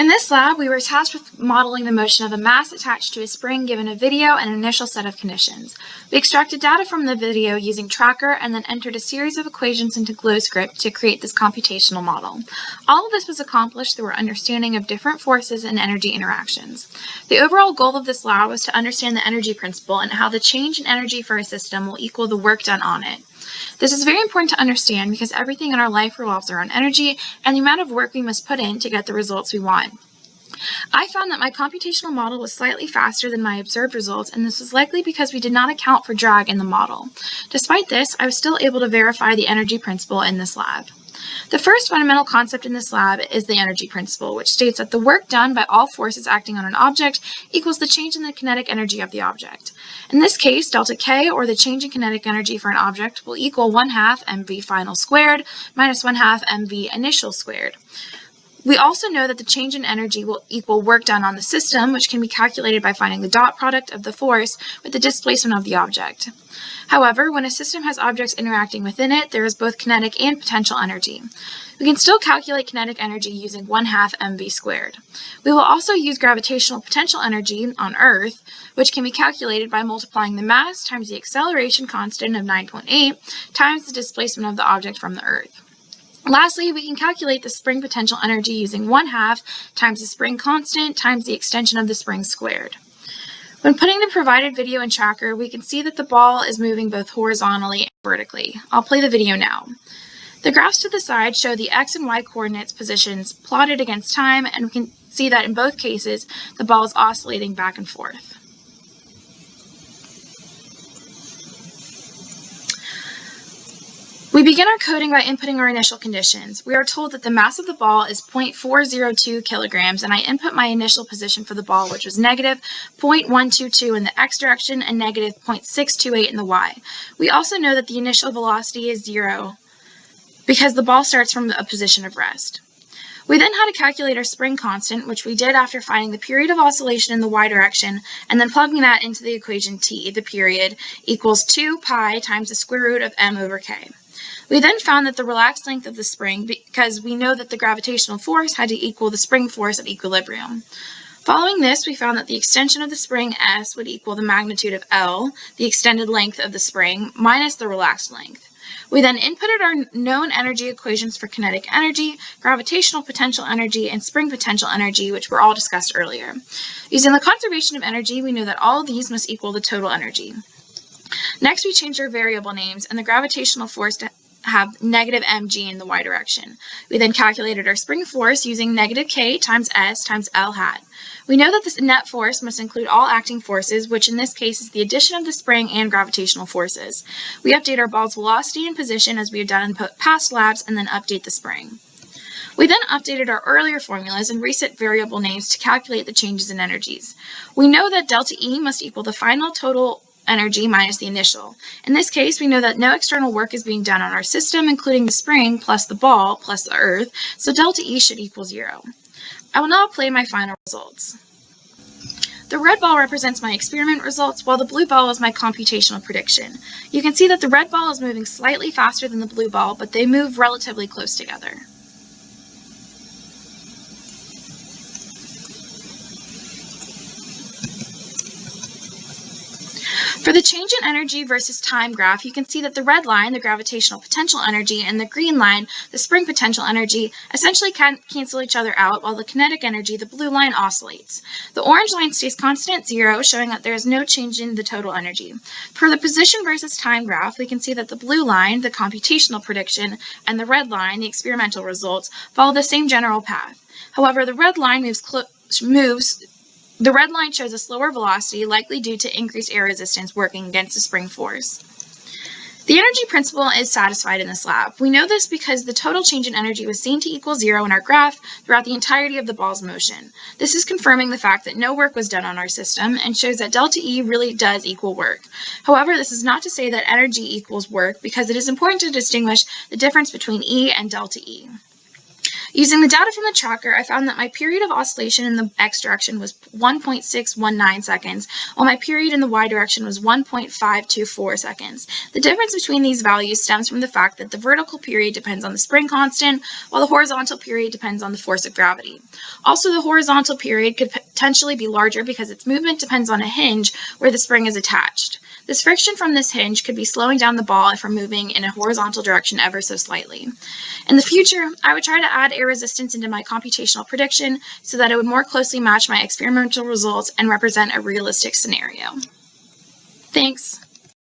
In this lab, we were tasked with modeling the motion of a mass attached to a spring given a video and an initial set of conditions. We extracted data from the video using Tracker and then entered a series of equations into GlowScript to create this computational model. All of this was accomplished through our understanding of different forces and energy interactions. The overall goal of this lab was to understand the energy principle and how the change in energy for a system will equal the work done on it. This is very important to understand because everything in our life revolves around energy and the amount of work we must put in to get the results we want. I found that my computational model was slightly faster than my observed results, and this was likely because we did not account for drag in the model. Despite this, I was still able to verify the energy principle in this lab. The first fundamental concept in this lab is the energy principle, which states that the work done by all forces acting on an object equals the change in the kinetic energy of the object. In this case, delta K, or the change in kinetic energy for an object, will equal 1/2 mv final squared minus 1/2 mv initial squared. We also know that the change in energy will equal work done on the system, which can be calculated by finding the dot product of the force with the displacement of the object. However, when a system has objects interacting within it, there is both kinetic and potential energy. We can still calculate kinetic energy using 1/2 mv squared. We will also use gravitational potential energy on Earth, which can be calculated by multiplying the mass times the acceleration constant of 9.8 times the displacement of the object from the Earth. Lastly, we can calculate the spring potential energy using 1/2 times the spring constant times the extension of the spring squared. When putting the provided video in Tracker, we can see that the ball is moving both horizontally and vertically. I'll play the video now. The graphs to the side show the x and y coordinates positions plotted against time, and we can see that in both cases, the ball is oscillating back and forth. We begin our coding by inputting our initial conditions. We are told that the mass of the ball is 0.402 kilograms, and I input my initial position for the ball, which was negative 0.122 in the x direction and negative 0.628 in the y. We also know that the initial velocity is 0 because the ball starts from a position of rest. We then had to calculate our spring constant, which we did after finding the period of oscillation in the y direction and then plugging that into the equation t, the period, equals 2 pi times the square root of m over k. We then found that the relaxed length of the spring, because we know that the gravitational force had to equal the spring force at equilibrium. Following this, we found that the extension of the spring S would equal the magnitude of L, the extended length of the spring, minus the relaxed length. We then inputted our known energy equations for kinetic energy, gravitational potential energy, and spring potential energy, which were all discussed earlier. Using the conservation of energy, we know that all of these must equal the total energy. Next, we changed our variable names and the gravitational force to have negative mg in the y direction. We then calculated our spring force using negative k times s times L hat. We know that this net force must include all acting forces, which in this case is the addition of the spring and gravitational forces. We update our ball's velocity and position as we have done in past labs and then update the spring. We then updated our earlier formulas and reset variable names to calculate the changes in energies. We know that delta E must equal the final total energy minus the initial. In this case, we know that no external work is being done on our system, including the spring plus the ball plus the Earth, so delta E should equal 0. I will now play my final results. The red ball represents my experiment results, while the blue ball is my computational prediction. You can see that the red ball is moving slightly faster than the blue ball, but they move relatively close together. For the change in energy versus time graph, you can see that the red line, the gravitational potential energy, and the green line, the spring potential energy, essentially cancel each other out, while the kinetic energy, the blue line, oscillates. The orange line stays constant at 0, showing that there is no change in the total energy. For the position versus time graph, we can see that the blue line, the computational prediction, and the red line, the experimental results, follow the same general path. However, the red line The red line shows a slower velocity, likely due to increased air resistance working against the spring force. The energy principle is satisfied in this lab. We know this because the total change in energy was seen to equal 0 in our graph throughout the entirety of the ball's motion. This is confirming the fact that no work was done on our system and shows that delta E really does equal work. However, this is not to say that energy equals work because it is important to distinguish the difference between E and delta E. Using the data from the tracker, I found that my period of oscillation in the x direction was 1.619 seconds, while my period in the y direction was 1.524 seconds. The difference between these values stems from the fact that the vertical period depends on the spring constant, while the horizontal period depends on the force of gravity. Also, the horizontal period could potentially be larger because its movement depends on a hinge where the spring is attached. This friction from this hinge could be slowing down the ball if we're moving in a horizontal direction ever so slightly. In the future, I would try to add air resistance into my computational prediction so that it would more closely match my experimental results and represent a realistic scenario. Thanks.